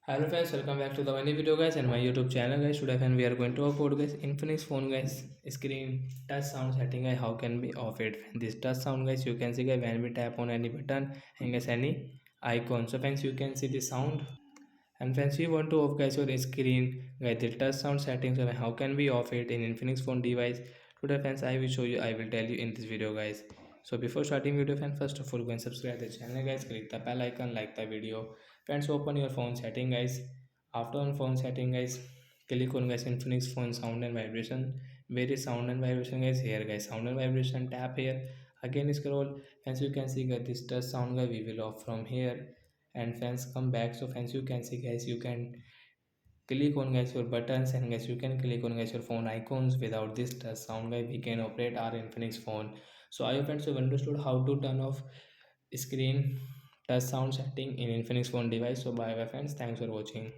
Hello friends, welcome back to the new video guys and my YouTube channel guys. Today friend we are going to talk about guys Infinix phone guys screen touch sound setting guys, how can we off it. This touch sound guys you can see guys when we tap on any button and guys any icon. So friends you can see the sound and friends we want to off guys your screen guys the touch sound settings. So how can we off it in Infinix phone device. Today friends I will show you, I will tell you in this video guys. So before starting video friends, first of all go and subscribe the channel guys, click the bell icon, like the video. Friends open your phone setting guys. After on phone setting guys, click on guys Infinix phone sound and vibration. Where is sound and vibration guys? Here guys, sound and vibration, tap here. Again scroll. Friends you can see guys this touch sound guys we will off from here. And friends come back. So friends you can see guys you can click on guys your buttons and guys you can click on guys your phone icons. Without this touch sound guys we can operate our Infinix phone. So I hope friends you have understood how to turn off screen touch sound setting in Infinix phone device. So bye bye friends, thanks for watching.